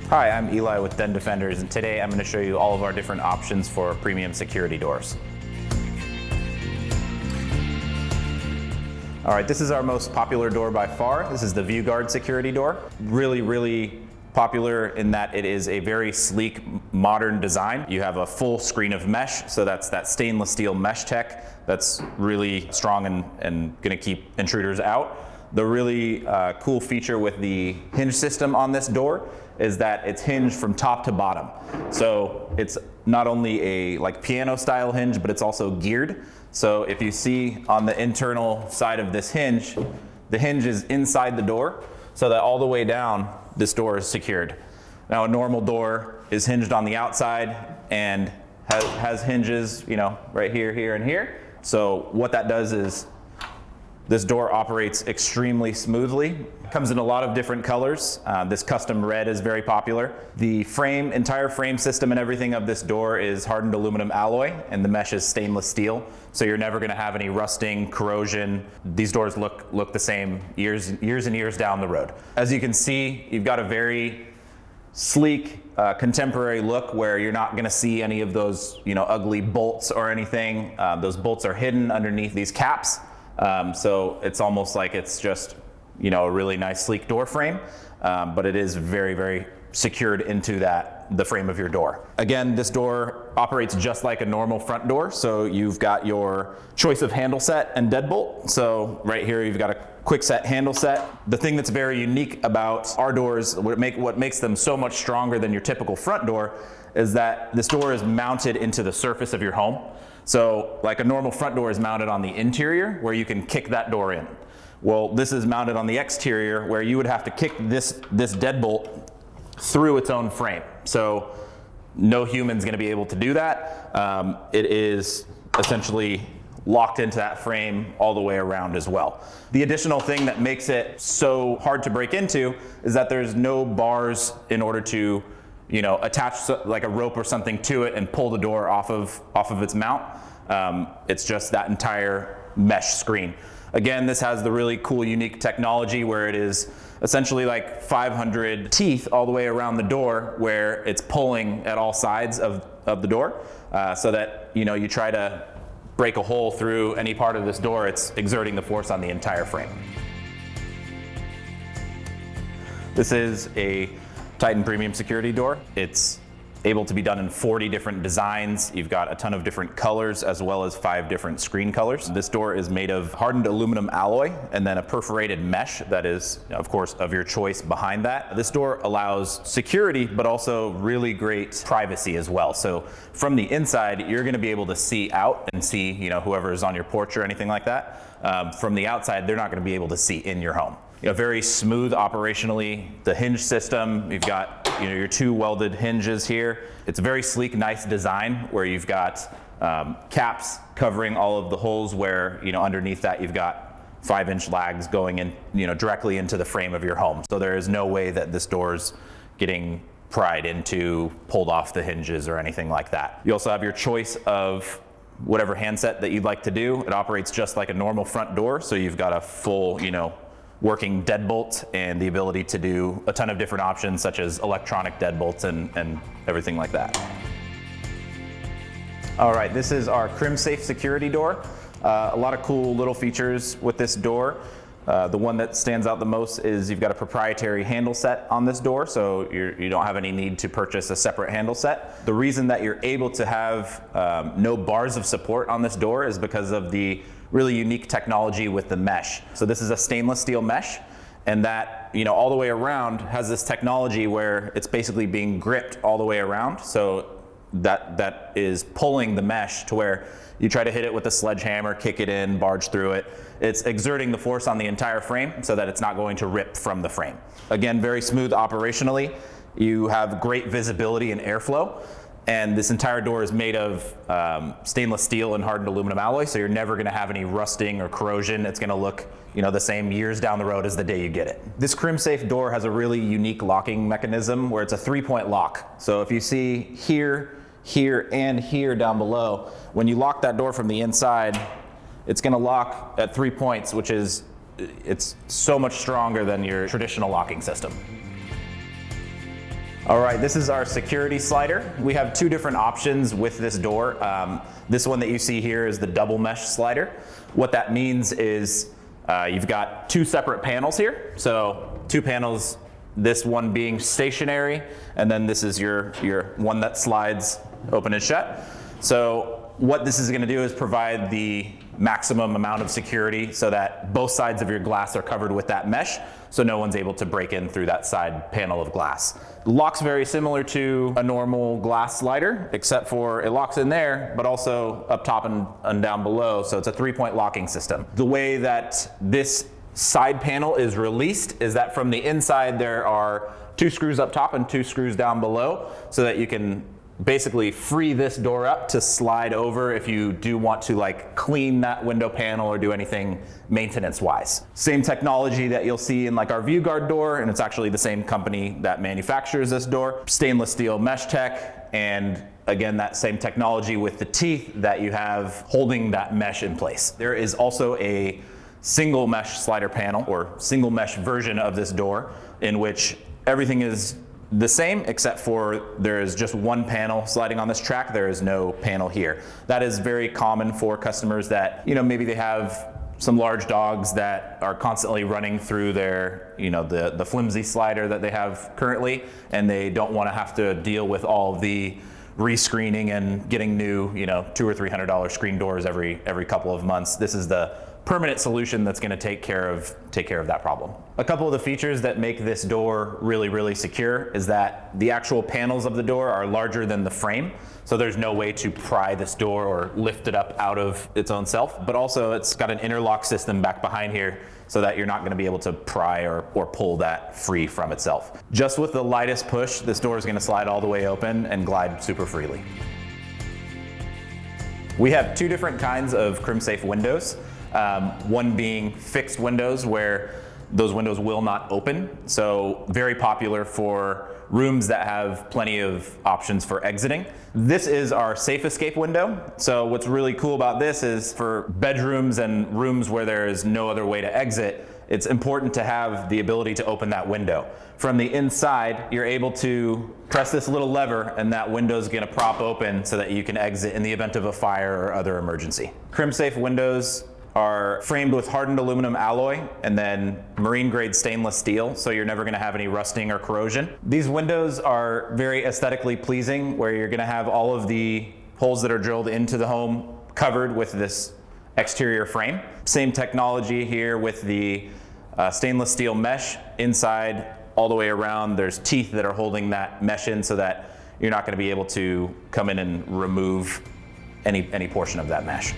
Hi, I'm Eli with Den Defenders, and today I'm going to show you all of our different options for premium security doors. All right, this is our most popular door by far. This is the Viewguard security door. Really popular in that it is a very sleek, modern design. You have a full screen of mesh, so that's that stainless steel mesh tech that's really strong and going to keep intruders out. The really cool feature with the hinge system on this door is that it's hinged from top to bottom. So it's not only a like piano style hinge, but it's also geared. So if you see on the internal side of this hinge, the hinge is inside the door so that all the way down this door is secured. Now a normal door is hinged on the outside and has hinges, you know, right here, here, and here. So what that does is this door operates extremely smoothly. It comes in a lot of different colors. This custom red is very popular. The entire frame system and everything of this door is hardened aluminum alloy, and the mesh is stainless steel. So you're never gonna have any rusting, corrosion. These doors look the same years and years down the road. As you can see, you've got a very sleek, contemporary look where you're not gonna see any of those, you know, ugly bolts or anything. Those bolts are hidden underneath these caps. So it's almost like it's just, you know, a really nice sleek door frame, but it is very secured into the frame of your door. Again, this door operates just like a normal front door. So you've got your choice of handle set and deadbolt. So right here, you've got a quick set handle set. The thing that's very unique about our doors, what makes them so much stronger than your typical front door, is that this door is mounted into the surface of your home. So like a normal front door is mounted on the interior where you can kick that door in. Well, this is mounted on the exterior where you would have to kick this deadbolt through its own frame. So no human's gonna be able to do that. It is essentially locked into that frame all the way around as well. The additional thing that makes it so hard to break into is that there's no bars in order to, you know, attach like a rope or something to it and pull the door off of its mount. It's just that entire mesh screen. Again, this has the really cool, unique technology where it is essentially like 500 teeth all the way around the door, where it's pulling at all sides of the door, so that, you know, you try to break a hole through any part of this door, it's exerting the force on the entire frame. This is a Titan Premium Security door. It's able to be done in 40 different designs. You've got a ton of different colors as well as 5 different screen colors. This door is made of hardened aluminum alloy and then a perforated mesh that is, of course, of your choice behind that. This door allows security, but also really great privacy as well. So from the inside, you're gonna be able to see out and see, you know, whoever is on your porch or anything like that. From the outside, they're not gonna be able to see in your home. You know, very smooth operationally. The hinge system, you've got, you know, your 2 welded hinges here. It's a very sleek, nice design where you've got caps covering all of the holes where, you know, underneath that you've got 5-inch lags going in, you know, directly into the frame of your home. So there is no way that this door's getting pried into, pulled off the hinges or anything like that. You also have your choice of whatever handset that you'd like to do. It operates just like a normal front door. So you've got a full, you know, working deadbolt and the ability to do a ton of different options such as electronic deadbolts and everything like that. All right, this is our Crimsafe security door. A lot of cool little features with this door. The one that stands out the most is you've got a proprietary handle set on this door, so you don't have any need to purchase a separate handle set. The reason that you're able to have no bars of support on this door is because of the really unique technology with the mesh. So this is a stainless steel mesh, and that, you know, all the way around has this technology where it's basically being gripped all the way around. So that is pulling the mesh to where you try to hit it with a sledgehammer, kick it in, barge through it. It's exerting the force on the entire frame so that it's not going to rip from the frame. Again, very smooth operationally. You have great visibility and airflow. And this entire door is made of stainless steel and hardened aluminum alloy, so you're never gonna have any rusting or corrosion. It's gonna look, you know, the same years down the road as the day you get it. This Crimsafe door has a really unique locking mechanism where it's a 3-point lock. So if you see here, here, and here down below, when you lock that door from the inside, it's gonna lock at 3 points, which is, it's so much stronger than your traditional locking system. All right, this is our security slider. We have two different options with this door. This one that you see here is the double mesh slider. What that means is you've got two separate panels here. So two panels, this one being stationary, and then this is your one that slides open and shut. So what this is going to do is provide the maximum amount of security so that both sides of your glass are covered with that mesh, so no one's able to break in through that side panel of glass. The lock's very similar to a normal glass slider, except for it locks in there, but also up top and down below, so it's a 3-point locking system. The way that this side panel is released is that from the inside there are 2 screws up top and 2 screws down below, so that you can basically free this door up to slide over if you do want to like clean that window panel or do anything maintenance wise. Same technology that you'll see in like our Viewguard door, and it's actually the same company that manufactures this door. Stainless steel mesh tech, and again that same technology with the teeth that you have holding that mesh in place. There is also a single mesh slider panel or single mesh version of this door in which everything is the same, except for there is just one panel sliding on this track. There is no panel here. That is very common for customers that, maybe they have some large dogs that are constantly running through their, the flimsy slider that they have currently, and they don't want to have to deal with all the rescreening and getting new, $200 or $300 screen doors every couple of months. This is the permanent solution that's going to take care of that problem. A couple of the features that make this door really, really secure is that the actual panels of the door are larger than the frame, so there's no way to pry this door or lift it up out of its own self. But also it's got an interlock system back behind here so that you're not going to be able to pry or pull that free from itself. Just with the lightest push, this door is going to slide all the way open and glide super freely. We have two different kinds of Crimsafe windows. One being fixed windows where those windows will not open. So very popular for rooms that have plenty of options for exiting. This is our safe escape window. So what's really cool about this is for bedrooms and rooms where there is no other way to exit, it's important to have the ability to open that window. From the inside, you're able to press this little lever and that window is going to prop open so that you can exit in the event of a fire or other emergency. Crimsafe windows are framed with hardened aluminum alloy and then marine grade stainless steel, so you're never going to have any rusting or corrosion. These windows are very aesthetically pleasing, where you're going to have all of the holes that are drilled into the home covered with this exterior frame. Same technology here with the stainless steel mesh inside all the way around. There's teeth that are holding that mesh in so that you're not going to be able to come in and remove any portion of that mesh.